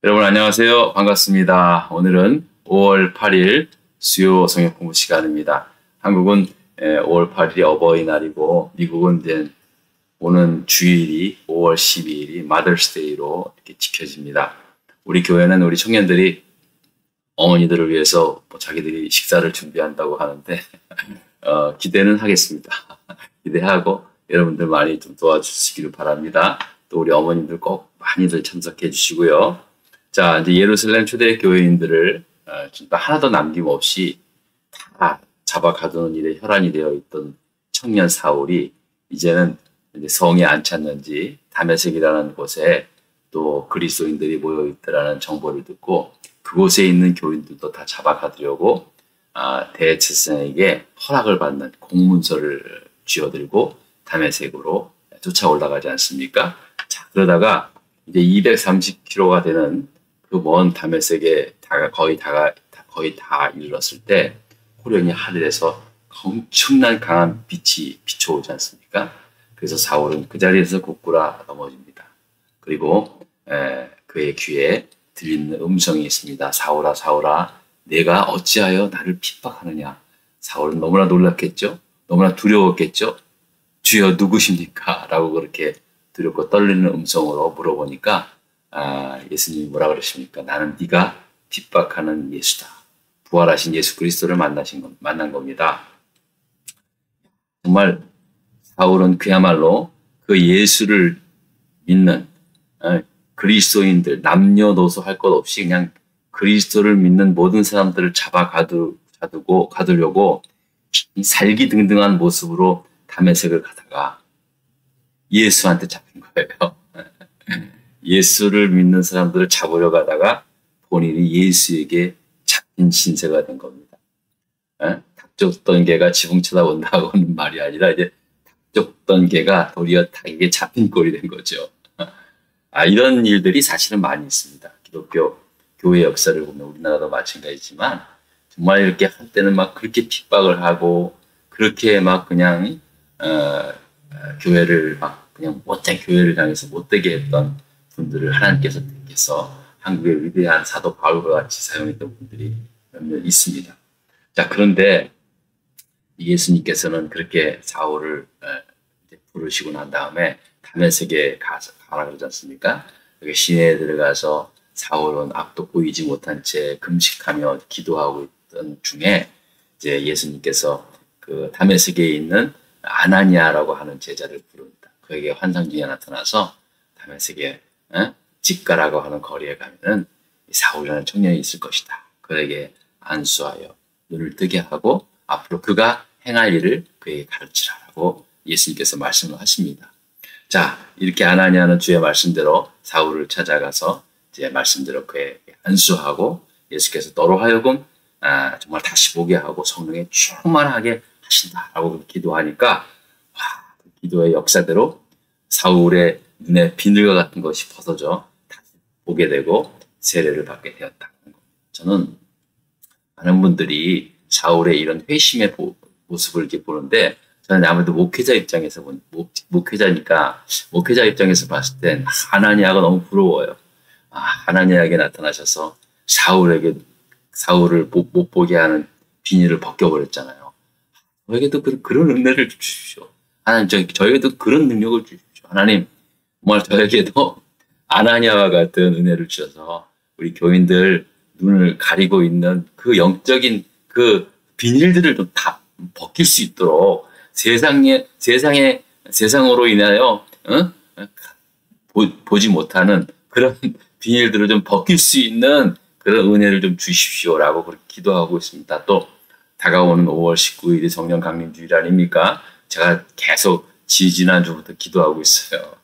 여러분 안녕하세요. 반갑습니다. 오늘은 5월 8일 수요 성역 공부 시간입니다. 한국은 5월 8일이 어버이날이고 미국은 이제 오는 주일이 5월 12일이 마더스데이로 이렇게 지켜집니다. 우리 교회는 우리 청년들이 어머니들을 위해서 자기들이 식사를 준비한다고 하는데 기대는 하겠습니다. 기대하고 여러분들 많이 좀 도와주시기를 바랍니다. 또 우리 어머님들 꼭 많이들 참석해 주시고요. 자, 이제 예루살렘 초대 교회인들을 진짜 하나도 남김없이 다 잡아가두는 일에 혈안이 되어 있던 청년 사울이 이제는 이제 성에 안 찼는지 다메섹이라는 곳에 또 그리스도인들이 모여 있다라는 정보를 듣고 그곳에 있는 교인들도 다 잡아가두려고 대제사장에게 허락을 받는 공문서를 쥐어들고 다메섹으로 쫓아 올라가지 않습니까? 자, 그러다가 이제 230km가 되는 그 먼 다메섹에 거의 다 이르렀을 때 호련히 하늘에서 엄청난 강한 빛이 비춰오지 않습니까? 그래서 사울은 그 자리에서 곶구라 넘어집니다. 그리고 그의 귀에 들리는 음성이 있습니다. 사울아, 사울아, 내가 어찌하여 나를 핍박하느냐? 사울은 너무나 놀랐겠죠? 너무나 두려웠겠죠? 주여 누구십니까? 라고 그렇게 두렵고 떨리는 음성으로 물어보니까 예수님이 뭐라 그러십니까? 나는 네가 핍박하는 예수다. 부활하신 예수 그리스도를 만난 겁니다. 정말 사울은 그야말로 그 예수를 믿는 그리스도인들 남녀노소 할 것 없이 그냥 그리스도를 믿는 모든 사람들을 가두려고 살기등등한 모습으로 다메섹을 가다가 예수한테 잡힌 거예요. 예수를 믿는 사람들을 잡으려 가다가 본인이 예수에게 잡힌 신세가 된 겁니다. 닭 쫓던 개가 지붕 쳐다본다고는 말이 아니라 이제 닭 쫓던 개가 도리어 닭에게 잡힌 꼴이 된 거죠. 이런 일들이 사실은 많이 있습니다. 기독교 교회 역사를 보면 우리나라도 마찬가지지만 정말 이렇게 한때는 막 그렇게 핍박을 하고 그렇게 막 그냥 교회를 막 그냥 못된 교회를 향해서 못되게 했던 분들을 하나님께서 택해서 한국의 위대한 사도 바울과 같이 사용했던 분들이 몇몇 있습니다. 자, 그런데 예수님께서는 그렇게 사울을 부르시고 난 다음에 다메섹에 가라 그러지 않습니까? 여기 시내에 들어가서 사울은 앞도 보이지 못한 채 금식하며 기도하고 있던 중에 이제 예수님께서 그 다메섹에 있는 아나니아라고 하는 제자를 부릅니다. 그에게 환상 중에 나타나서 다메섹에 직가라고 하는 거리에 가면은 사울이라는 청년이 있을 것이다. 그에게 안수하여 눈을 뜨게 하고 앞으로 그가 행할 일을 그에게 가르치라라고 예수님께서 말씀을 하십니다. 자, 이렇게 아나니아는 주의 말씀대로 사울을 찾아가서 이제 말씀대로 그에게 안수하고 예수께서 너로 하여금 정말 다시 보게 하고 성령에 충만하게 하신다라고 기도하니까 그 기도의 역사대로 사울의 눈에 비늘과 같은 것이 벗어져 다시 보게 되고 세례를 받게 되었다. 저는 많은 분들이 사울의 이런 회심의 모습을 이렇게 보는데 저는 아무래도 목회자 입장에서 목회자 입장에서 봤을 땐 하나니아가 너무 부러워요. 하나니아에게 나타나셔서 사울을 못 보게 하는 비닐을 벗겨버렸잖아요. 저에게도 그런 은혜를 주십시오. 하나님, 저에게도 그런 능력을 주십시오. 하나님, 정말 저에게도 아나니아와 같은 은혜를 주셔서 우리 교인들 눈을 가리고 있는 그 영적인 그 비닐들을 좀 다 벗길 수 있도록 세상으로 인하여 보지 못하는 그런 비닐들을 좀 벗길 수 있는 그런 은혜를 좀 주십시오라고 그렇게 기도하고 있습니다. 또 다가오는 5월 19일이 성령 강림 주일 아닙니까? 제가 계속 지난주부터 기도하고 있어요.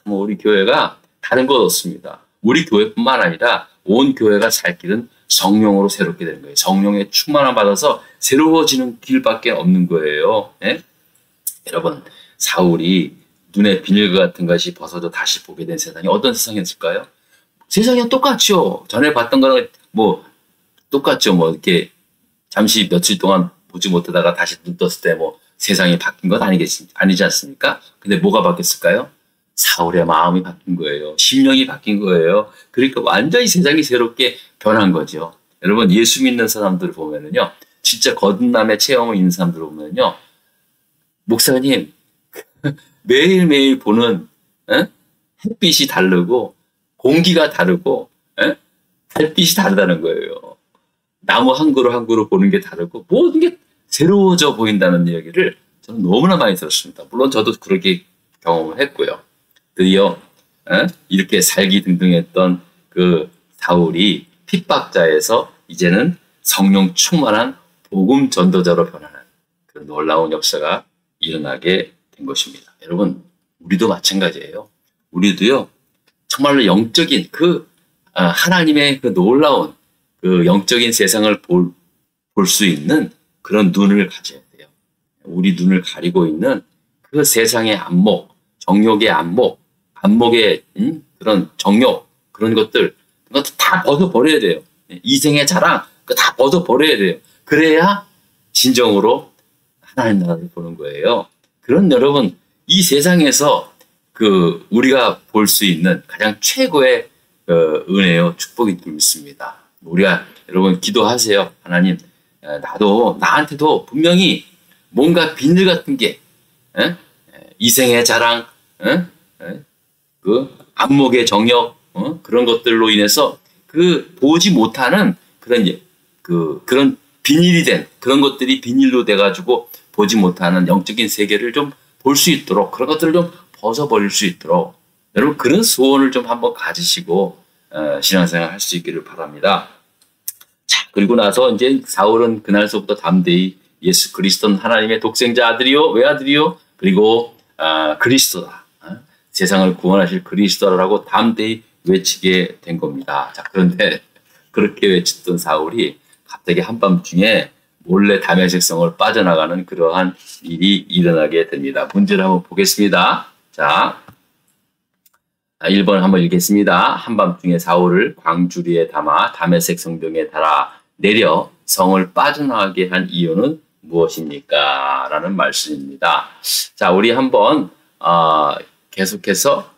우리 교회가 다른 것 없습니다. 우리 교회뿐만 아니라 온 교회가 살 길은 성령으로 새롭게 되는 거예요. 성령의 충만함 받아서 새로워지는 길밖에 없는 거예요. 네? 여러분, 사울이 눈에 비닐과 같은 것이 벗어져 다시 보게 된 세상이 어떤 세상이었을까요? 세상이 똑같죠. 전에 봤던 거랑 똑같죠. 이렇게 잠시 며칠 동안 보지 못하다가 다시 눈 떴을 때 세상이 바뀐 건 아니지 않습니까? 근데 뭐가 바뀌었을까요? 사울의 마음이 바뀐 거예요. 심령이 바뀐 거예요. 그러니까 완전히 세상이 새롭게 변한 거죠. 여러분 예수 믿는 사람들을 보면은요. 진짜 거듭남의 체험을 있는 사람들을 보면요. 목사님 매일매일 보는 햇빛이 다르고 공기가 다르고 달빛이 다르다는 거예요. 나무 한 그루 한 그루 보는 게 다르고 모든 게 새로워져 보인다는 이야기를 저는 너무나 많이 들었습니다. 물론 저도 그렇게 경험을 했고요. 드디어 이렇게 살기 등등했던 그 사울이 핍박자에서 이제는 성령 충만한 복음 전도자로 변하는 그런 놀라운 역사가 일어나게 된 것입니다. 여러분 우리도 마찬가지예요. 우리도요 정말로 영적인 그 하나님의 그 놀라운 그 영적인 세상을 볼 수 있는 그런 눈을 가져야 돼요. 우리 눈을 가리고 있는 그 세상의 안목, 정욕의 안목의 그런 정욕 그런 것들 그것도 다 벗어버려야 돼요. 이생의 자랑 그거 다 벗어버려야 돼요. 그래야 진정으로 하나님 나라를 보는 거예요. 그런 여러분 이 세상에서 그 우리가 볼 수 있는 가장 최고의 은혜요 축복이 있습니다. 우리가 여러분 기도하세요. 하나님 나한테도 분명히 뭔가 비늘 같은 게 이생의 자랑 그 안목의 정욕 그런 것들로 인해서 그 보지 못하는 그런 비닐이 된 그런 것들이 비닐로 돼 가지고 보지 못하는 영적인 세계를 좀 볼 수 있도록 그런 것들을 좀 벗어버릴 수 있도록 여러분 그런 소원을 좀 한번 가지시고 신앙생활 할 수 있기를 바랍니다. 자 그리고 나서 이제 사울은 그날서부터 담대히 예수 그리스도는 하나님의 독생자 아들이요 외아들이요 그리고 그리스도다 세상을 구원하실 그리스도라고 담대히 외치게 된 겁니다. 자 그런데 그렇게 외쳤던 사울이 갑자기 한밤중에 몰래 다메섹 성을 빠져나가는 그러한 일이 일어나게 됩니다. 문제를 한번 보겠습니다. 자, 1번 한번 읽겠습니다. 한밤중에 사울을 광주리에 담아 다메섹 성벽에 달아 내려 성을 빠져나가게 한 이유는 무엇입니까? 라는 말씀입니다. 자, 우리 한번 계속해서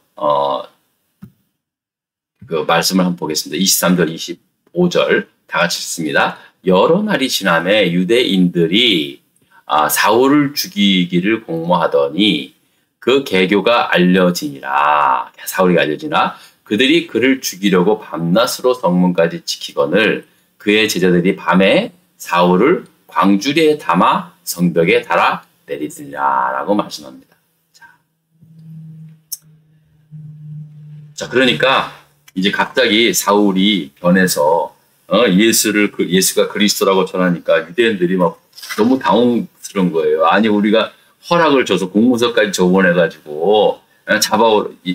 그 말씀을 한번 보겠습니다. 23절, 25절 다 같이 읽습니다. 여러 날이 지남에 유대인들이 사울을 죽이기를 공모하더니 그 계교가 알려지니라. 사울이 알려지나 그들이 그를 죽이려고 밤낮으로 성문까지 지키거늘 그의 제자들이 밤에 사울을 광주리에 담아 성벽에 달아 내리더니라 라고 말씀합니다. 자, 그러니까 이제 갑자기 사울이 변해서 예수가 그리스도라고 전하니까 유대인들이 막 너무 당황스러운 거예요. 아니 우리가 허락을 줘서 공문서까지 적어내가지고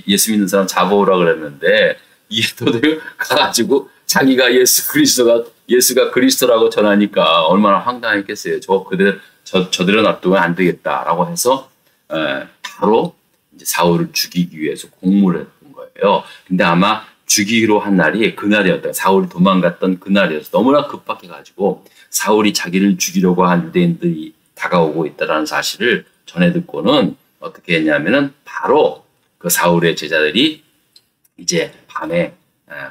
예수 믿는 사람 잡아오라 그랬는데 이도들 가가지고 자기가 예수가 그리스도라고 전하니까 얼마나 황당했겠어요. 저들은 놔두면 안 되겠다라고 해서 바로 이제 사울을 죽이기 위해서 공모를 했던 거예요. 근데 아마 죽이기로 한 날이 그날이었다. 사울이 도망갔던 그날이어서 너무나 급박해가지고 사울이 자기를 죽이려고 한 유대인들이 다가오고 있다는 사실을 전해 듣고는 어떻게 했냐면은 바로 그 사울의 제자들이 이제 밤에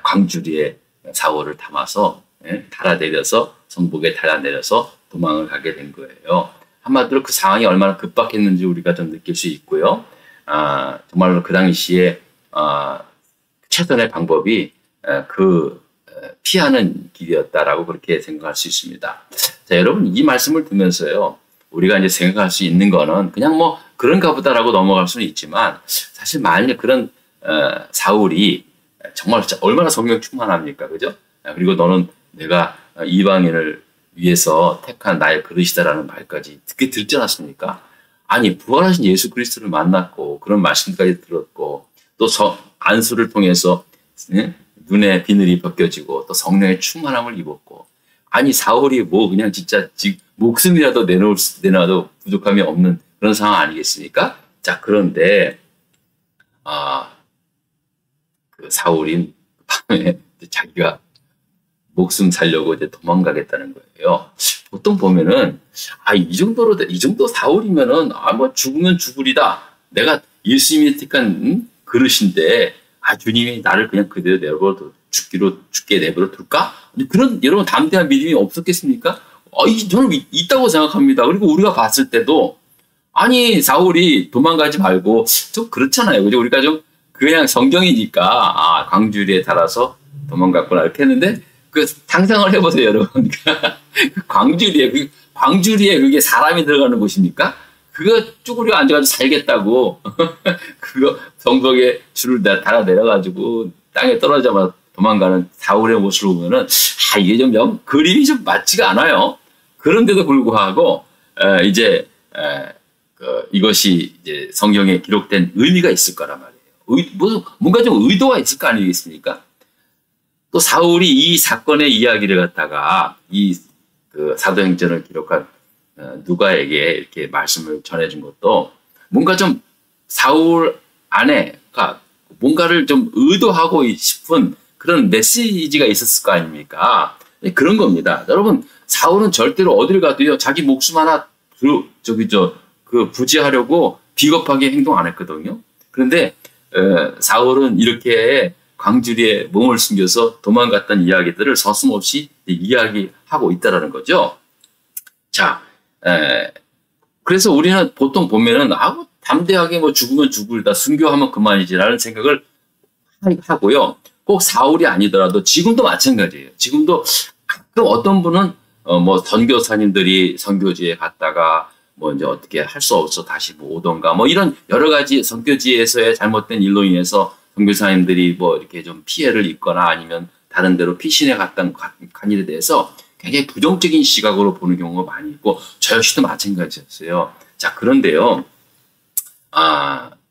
광주리에 사울을 담아서 달아내려서 성벽에 달아내려서 도망을 가게 된 거예요. 한마디로 그 상황이 얼마나 급박했는지 우리가 좀 느낄 수 있고요. 정말로 그 당시에 최선의 방법이 피하는 길이었다라고 그렇게 생각할 수 있습니다. 자, 여러분 이 말씀을 듣면서요. 우리가 이제 생각할 수 있는 거는 그냥 뭐 그런가 보다라고 넘어갈 수는 있지만 사실 만일 그런 사울이 정말 얼마나 성령 충만합니까? 그죠? 그리고 너는 내가 이방인을 위해서 택한 나의 그릇이다라는 말까지 듣지 않았습니까? 아니 부활하신 예수 그리스도를 만났고 그런 말씀까지 들었고 또 안수를 통해서 눈에 비늘이 벗겨지고 또 성령의 충만함을 입었고 아니 사울이 뭐 그냥 진짜 목숨이라도 내놔도 부족함이 없는 그런 상황 아니겠습니까? 자 그런데 그 사울인 밤에 자기가 목숨 살려고 이제 도망가겠다는 거예요. 보통 보면은 이 정도 사울이면은 뭐 죽으면 죽으리다. 내가 예수님이 택한 그릇인데 주님이 나를 그냥 그대로 내버려 죽게 내버려 둘까? 그런 여러분 담대한 믿음이 없었겠습니까? 저는 있다고 생각합니다. 그리고 우리가 봤을 때도 아니 사울이 도망가지 말고 좀 그렇잖아요. 그죠? 우리가 좀 그냥 성경이니까 광주리에 달아서 도망갔구나 이렇게 했는데 그 상상을 해보세요, 여러분. 광주리에 그게 사람이 들어가는 곳입니까? 그거 쭈그려 앉아가지고 살겠다고 그거 성벽에 줄을 달아 내려가지고 땅에 떨어지자마자 도망가는 사울의 모습을 보면은 이게 좀 그림이 좀 맞지가 않아요. 그런데도 불구하고 이것이 이제 성경에 기록된 의미가 있을 거란 말이에요. 뭔가 좀 의도가 있을 거 아니겠습니까? 또 사울이 이 사건의 이야기를 갖다가 그 사도행전을 기록한 누가에게 이렇게 말씀을 전해준 것도 뭔가 좀 사울 안에 뭔가를 좀 의도하고 싶은 그런 메시지가 있었을 거 아닙니까? 그런 겁니다. 여러분, 사울은 절대로 어딜 가도요, 자기 목숨 하나 부지하려고 비겁하게 행동 안 했거든요. 그런데 사울은 이렇게 광주리에 몸을 숨겨서 도망갔던 이야기들을 서슴없이 이야기하고 있다라는 거죠. 자, 그래서 우리는 보통 보면은 담대하게 죽으면 죽을다 순교하면 그만이지라는 생각을 하고요. 꼭 사울이 아니더라도 지금도 마찬가지예요. 지금도 가끔 어떤 분은 선교사님들이 선교지에 갔다가 이제 어떻게 할 수 없어 다시 오던가 이런 여러 가지 선교지에서의 잘못된 일로 인해서 선교사님들이 이렇게 좀 피해를 입거나 아니면 다른 데로 피신해 갔던 일에 대해서 굉장히 부정적인 시각으로 보는 경우가 많이 있고 저 역시도 마찬가지였어요. 자, 그런데요.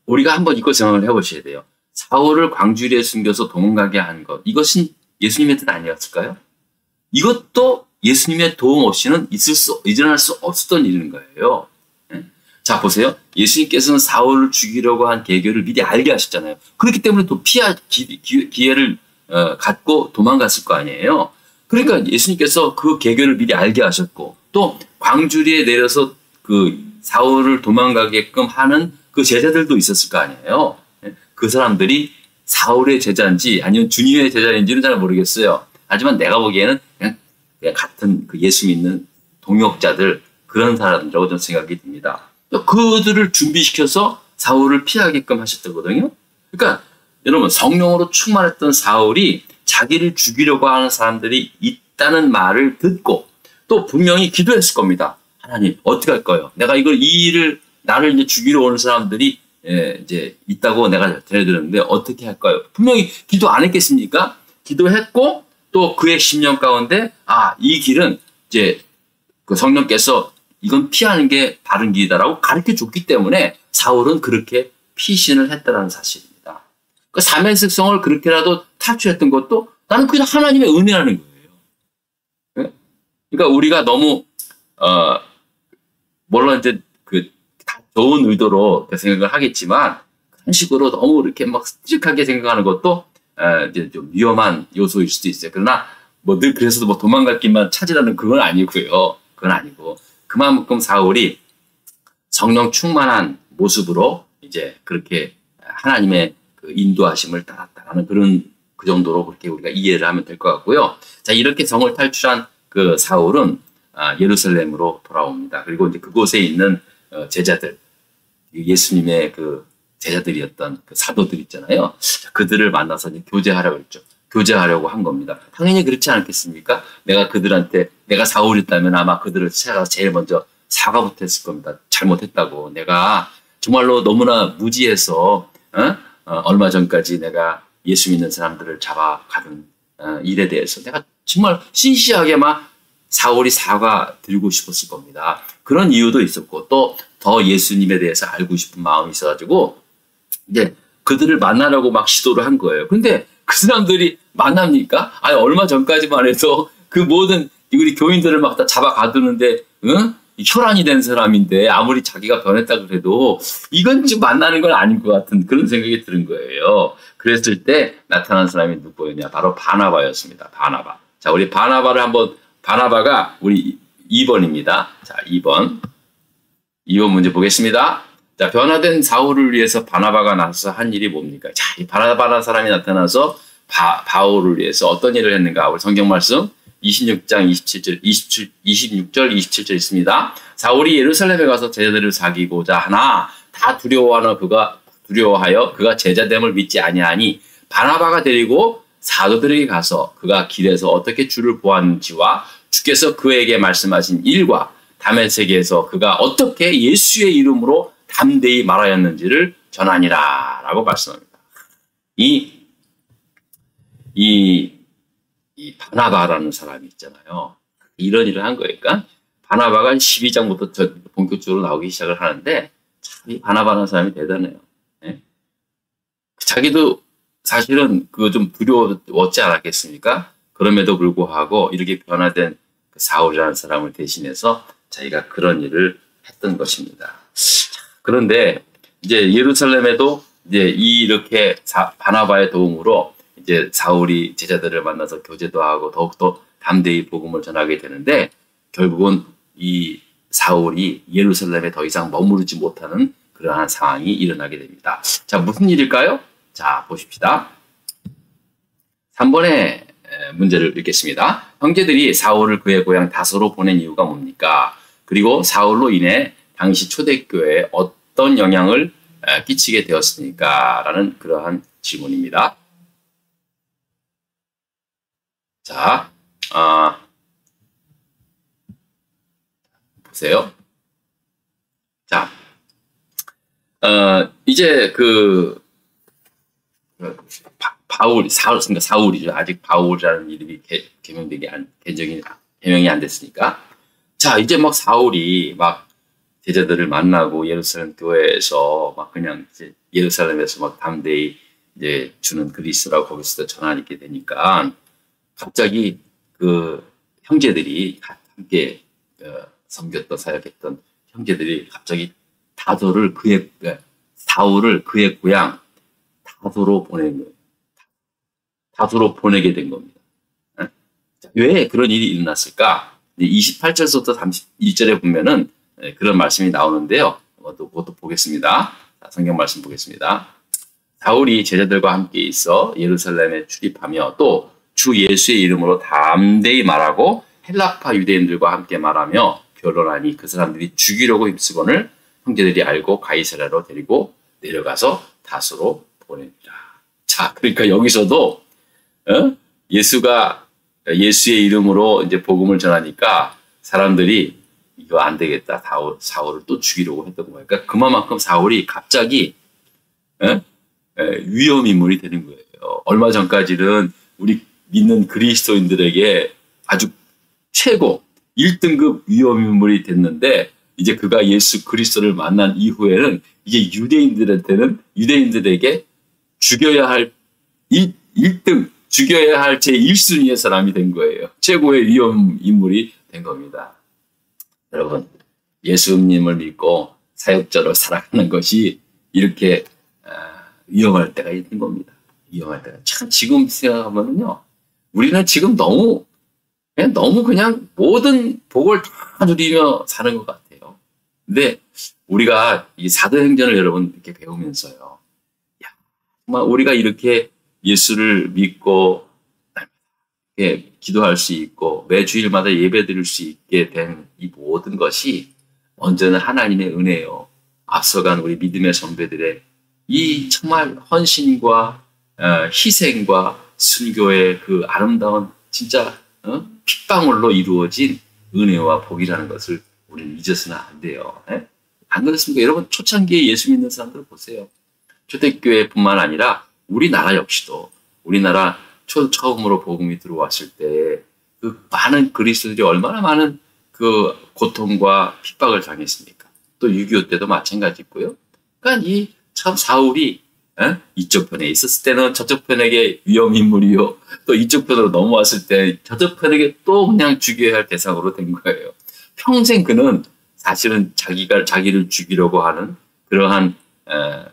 우리가 한번 이거 생각을 해보셔야 돼요. 사울을 광주리에 숨겨서 도망가게 한 것, 이것은 예수님의 뜻 아니었을까요? 이것도 예수님의 도움 없이는 일어날 수 없었던 일인 거예요. 자, 보세요. 예수님께서는 사울을 죽이려고 한 계획을 미리 알게 하셨잖아요. 그렇기 때문에 또 피할 기회를 갖고 도망갔을 거 아니에요. 그러니까 예수님께서 그 계획을 미리 알게 하셨고 또 광주리에 내려서 그 사울을 도망가게끔 하는 그 제자들도 있었을 거 아니에요. 그 사람들이 사울의 제자인지 아니면 주님의 제자인지는 잘 모르겠어요. 하지만 내가 보기에는 그냥 같은 그 예수 믿는 동역자들 그런 사람들이라고 저는 생각이 듭니다. 그들을 준비시켜서 사울을 피하게끔 하셨거든요. 그러니까 여러분 성령으로 충만했던 사울이 자기를 죽이려고 하는 사람들이 있다는 말을 듣고 또 분명히 기도했을 겁니다. 하나님 어떻게 할 거예요? 내가 이 일을 나를 이제 죽이러 오는 사람들이 이제 있다고 내가 전해드렸는데 어떻게 할까요? 분명히 기도 안 했겠습니까? 기도했고 또 그의 심령 가운데 이 길은 이제 그 성령께서 이건 피하는 게 바른 길이다라고 가르쳐 줬기 때문에 사울은 그렇게 피신을 했다는 사실입니다. 그 사면 습성을 그렇게라도 탈출했던 것도 나는 그냥 하나님의 은혜라는 거예요. 그러니까 우리가 너무 물론 이제 다 좋은 의도로 생각을 하겠지만 그런 식으로 너무 이렇게 막 strict 생각하는 것도 이제 좀 위험한 요소일 수도 있어요. 그러나 늘 그래서 도망갈 길만 찾으라는 그건 아니고요. 그건 아니고 그만큼 사울이 성령 충만한 모습으로 이제 그렇게 하나님의 그 인도하심을 따랐다라는 그 정도로 그렇게 우리가 이해를 하면 될 것 같고요. 자, 이렇게 성을 탈출한 그 사울은 예루살렘으로 돌아옵니다. 그리고 이제 그곳에 있는 제자들, 예수님의 그 제자들이었던 그 사도들 있잖아요. 그들을 만나서 이제 교제하라고 했죠. 교제하려고 한 겁니다. 당연히 그렇지 않겠습니까? 내가 사울이었다면 아마 그들을 찾아가서 제일 먼저 사과부터 했을 겁니다. 잘못했다고. 내가 정말로 너무나 무지해서 얼마 전까지 내가 예수 믿는 사람들을 잡아가는 일에 대해서 내가 정말 신시하게 사울이 사과 드리고 싶었을 겁니다. 그런 이유도 있었고 또 더 예수님에 대해서 알고 싶은 마음이 있어가지고 이제 그들을 만나려고 시도를 한 거예요. 근데 그 사람들이 만납니까? 얼마 전까지만 해도 그 모든 우리 교인들을 다 잡아가두는데 혈안이 된 사람인데 아무리 자기가 변했다 그래도 이건 지금 만나는 건 아닌 것 같은 그런 생각이 드는 거예요. 그랬을 때 나타난 사람이 누구였냐? 바로 바나바였습니다. 바나바. 자, 우리 바나바가 우리 2번입니다. 자, 2번 문제 보겠습니다. 자, 변화된 사울을 위해서 바나바가 나서서 한 일이 뭡니까? 자, 이 바나바라는 사람이 나타나서 바울을 위해서 어떤 일을 했는가? 우리 성경 말씀 26장 26절, 27절 있습니다. 사울이 예루살렘에 가서 제자들을 사귀고자 하나 다 두려워하여 그가 제자됨을 믿지 아니하니 바나바가 데리고 사도들에게 가서 그가 길에서 어떻게 주를 보았는지와 주께서 그에게 말씀하신 일과 다메섹에서 그가 어떻게 예수의 이름으로 담대히 말하였는지를 전하니라 라고 말씀합니다. 이 바나바라는 사람이 있잖아요. 이런 일을 한 거니까 바나바가 12장부터 본격적으로 나오기 시작을 하는데 참 이 바나바라는 사람이 대단해요. 예? 자기도 사실은 좀 두려웠지 않았겠습니까? 그럼에도 불구하고 이렇게 변화된 그 사울이라는 사람을 대신해서 자기가 그런 일을 했던 것입니다. 그런데 이제 예루살렘에도 이제 이렇게 바나바의 도움으로 이제 사울이 제자들을 만나서 교제도 하고 더욱더 담대히 복음을 전하게 되는데 결국은 이 사울이 예루살렘에 더 이상 머무르지 못하는 그러한 상황이 일어나게 됩니다. 자, 무슨 일일까요? 자, 보십시다. 3번의 문제를 읽겠습니다. 형제들이 사울을 그의 고향 다소로 보낸 이유가 뭡니까? 그리고 사울로 인해 당시 초대교회에 어떤 영향을 끼치게 되었습니까? 라는 그러한 질문입니다. 자, 보세요. 자, 이제 사울이죠. 아직 바울이라는 이름이 개명이 안 됐으니까. 자, 이제 막 사울이 막 제자들을 만나고 예루살렘 교회에서 막 그냥 이제 예루살렘에서 막 담대히 이제 주는 그리스도라고 거기서 전하게 되니까 갑자기 그 형제들이 함께 섬겼던 사역했던 형제들이 갑자기 사울을 그의 고향 다소로 보낸 거예요. 다소로 보내게 된 겁니다. 왜 그런 일이 일어났을까? 28절부터 31절에 보면은 그런 말씀이 나오는데요. 그것도 보겠습니다. 성경 말씀 보겠습니다. 사울이 제자들과 함께 있어 예루살렘에 출입하며 또 주 예수의 이름으로 담대히 말하고 헬라파 유대인들과 함께 말하며 변론하니 그 사람들이 죽이려고 힘쓰거늘 형제들이 알고 가이사랴로 데리고 내려가서 다소로 보냅니다. 자, 그러니까 여기서도 예수의 이름으로 이제 복음을 전하니까 사람들이 이거 안 되겠다. 사울을 또 죽이려고 했던 거예요. 그러니까 그만큼 사울이 갑자기 위험 인물이 되는 거예요. 얼마 전까지는 우리 믿는 그리스도인들에게 아주 최고 1등급 위험 인물이 됐는데 이제 그가 예수 그리스도를 만난 이후에는 이제 유대인들에게 죽여야 할 1등, 죽여야 할 제1순위의 사람이 된 거예요. 최고의 위험 인물이 된 겁니다. 여러분, 예수님을 믿고 사역자로 살아가는 것이 이렇게 위험할 때가 있는 겁니다. 위험할 때가. 참 지금 생각하면요. 우리는 지금 너무 그냥 모든 복을 다 누리며 사는 것 같아요. 근데 우리가 이 사도행전을 여러분 이렇게 배우면서요. 야, 정말 우리가 이렇게 예수를 믿고 기도할 수 있고 매 주일마다 예배 드릴 수 있게 된 이 모든 것이 먼저는 하나님의 은혜요. 앞서간 우리 믿음의 선배들의 이 정말 헌신과 희생과 순교의 그 아름다운 진짜 핏방울로 이루어진 은혜와 복이라는 것을 우리는 잊어서는 안 돼요. 안 그렇습니까? 여러분 초창기에 예수 믿는 사람들 보세요. 초대교회뿐만 아니라 우리나라 역시도 우리나라 처음으로 복음이 들어왔을 때 그 많은 그리스도들이 얼마나 많은 그 고통과 핍박을 당했습니까? 또 6.25 때도 마찬가지고요. 그러니까 이 참 사울이 이쪽 편에 있었을 때는 저쪽 편에게 위험 인물이요. 또 이쪽 편으로 넘어왔을 때 저쪽 편에게 또 그냥 죽여야 할 대상으로 된 거예요. 평생 그는 사실은 자기를 죽이려고 하는 그러한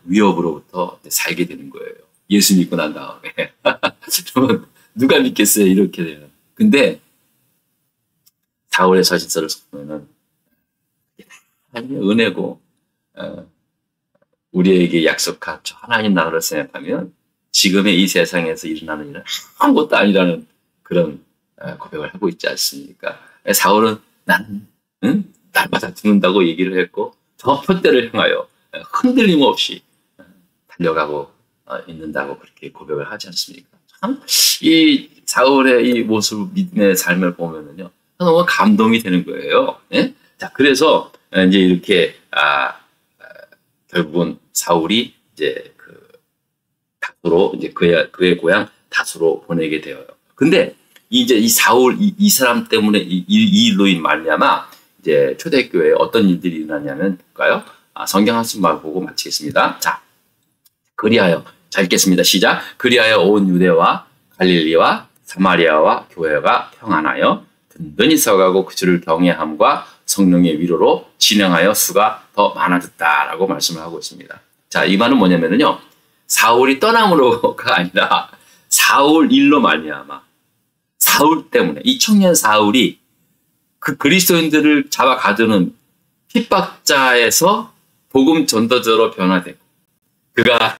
위협으로부터 살게 되는 거예요. 예수 믿고 난 다음에. 그러면 누가 믿겠어요? 이렇게 되면. 근데 사울의 서신서를 보면은 하나님의 은혜고 우리에게 약속한 저 하나님 나라를 생각하면 지금의 이 세상에서 일어나는 일은 아무것도 아니라는 그런 고백을 하고 있지 않습니까? 사울은 나는 날마다 죽는다고 얘기를 했고 저 표대를 향하여 흔들림 없이 달려가고 있는다고 그렇게 고백을 하지 않습니까? 참 이 사울의 이 모습, 믿음의 삶을 보면은요 너무 감동이 되는 거예요. 예? 자, 그래서 이제 이렇게 결국은 사울이 이제 다수로 이제 그의 고향 다수로 보내게 되어요. 근데 이제 이 사울 이 사람 때문에 이 일로 말미암아 이제 초대교회에 어떤 일들이 일어나냐면까요. 성경 한숨만 보고 마치겠습니다. 자, 그리하여 자 읽겠습니다. 시작. 그리하여 온 유대와 갈릴리와 사마리아와 교회가 평안하여 든든히 서가고 그 주를 경외함과 성령의 위로로 진행하여 수가 더 많아졌다라고 말씀을 하고 있습니다. 자, 이 말은 뭐냐면요. 사울이 떠남으로가 아니라 사울 일로 말미암아 사울 때문에 이 청년 사울이 그 그리스도인들을 잡아 가두는 핍박자에서 복음 전도자로 변화되고 그가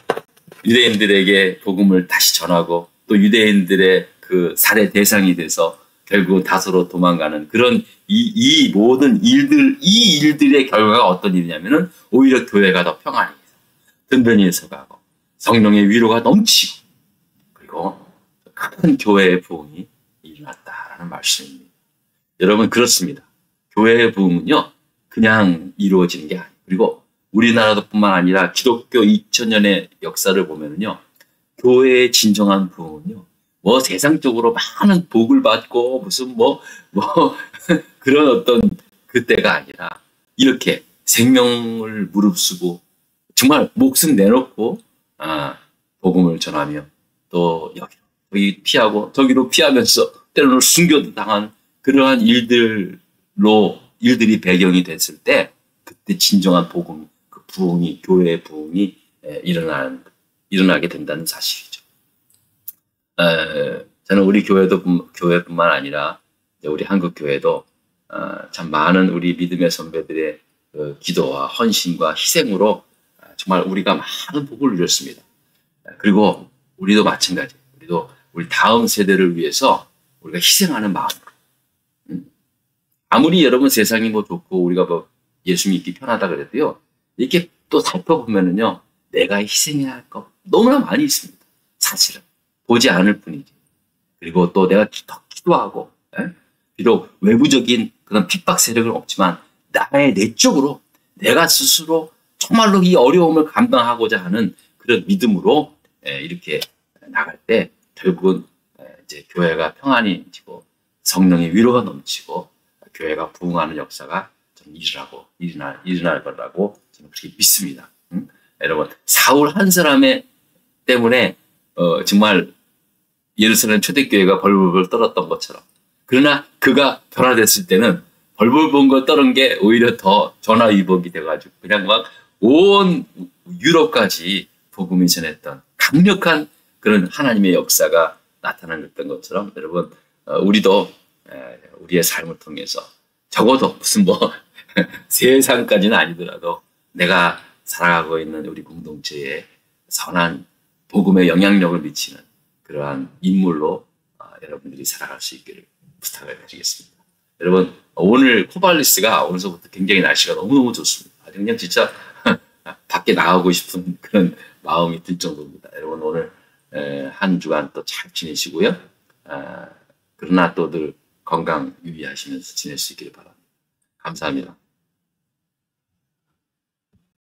유대인들에게 복음을 다시 전하고 또 유대인들의 그 살해 대상이 돼서 결국 다소로 도망가는 그런 이 모든 일들 이 일들의 결과가 어떤 일이냐면은 오히려 교회가 더 평안히 든든히 서가고 성령의 위로가 넘치고 그리고 큰 교회의 부흥이 일어났다라는 말씀입니다. 여러분 그렇습니다. 교회의 부흥은요 그냥 이루어지는 게 아니에요. 그리고 우리나라도 뿐만 아니라 기독교 2000년의 역사를 보면은요 교회의 진정한 부흥은요 뭐 세상적으로 많은 복을 받고 무슨 뭐 그런 어떤 그때가 아니라 이렇게 생명을 무릅쓰고 정말 목숨 내놓고 복음을 전하며 또 여기 피하고 저기로 피하면서 때로는 순교도 당한 그러한 일들이 배경이 됐을 때 그때 진정한 복음, 그 부흥이 교회의 부흥이 일어나게 된다는 사실이죠. 저는 우리 교회뿐만 아니라 우리 한국 교회도 참 많은 우리 믿음의 선배들의 그 기도와 헌신과 희생으로 정말 우리가 많은 복을 누렸습니다. 그리고 우리도 마찬가지. 우리도 우리 다음 세대를 위해서 우리가 희생하는 마음으로. 아무리 여러분 세상이 뭐 좋고 우리가 뭐 예수 믿기 편하다 그래도요. 이렇게 또 살펴보면은요. 내가 희생해야 할 거 너무나 많이 있습니다. 사실은. 보지 않을 뿐이지. 그리고 또 내가 기도하고 비록 외부적인 그런 핍박 세력은 없지만 나의 내적으로 내가 스스로 정말로 이 어려움을 감당하고자 하는 그런 믿음으로 이렇게 나갈 때 결국은 이제 교회가 평안해지고 성령의 위로가 넘치고 교회가 부흥하는 역사가 좀 일어날 거라고 저는 그렇게 믿습니다. 여러분 사울 한 사람의 때문에 정말 예루살렘 초대교회가 벌벌벌 떨었던 것처럼 그러나 그가 변화됐을 때는 벌벌벌 떨은 게 오히려 더 전화위복이 돼가지고 그냥 막 온 유럽까지 복음이 전했던 강력한 그런 하나님의 역사가 나타났던 것처럼 여러분 우리도 우리의 삶을 통해서 적어도 무슨 뭐 세상까지는 아니더라도 내가 살아가고 있는 우리 공동체에 선한 복음의 영향력을 미치는 그러한 인물로 여러분들이 살아갈 수 있기를 부탁을 드리겠습니다. 여러분 오늘 코발리스가 오늘서부터 굉장히 날씨가 너무너무 좋습니다. 그냥 진짜 밖에 나가고 싶은 그런 마음이 들 정도입니다. 여러분 오늘 한 주간 또 잘 지내시고요. 그러나 또 늘 건강 유의하시면서 지낼 수 있기를 바랍니다. 감사합니다.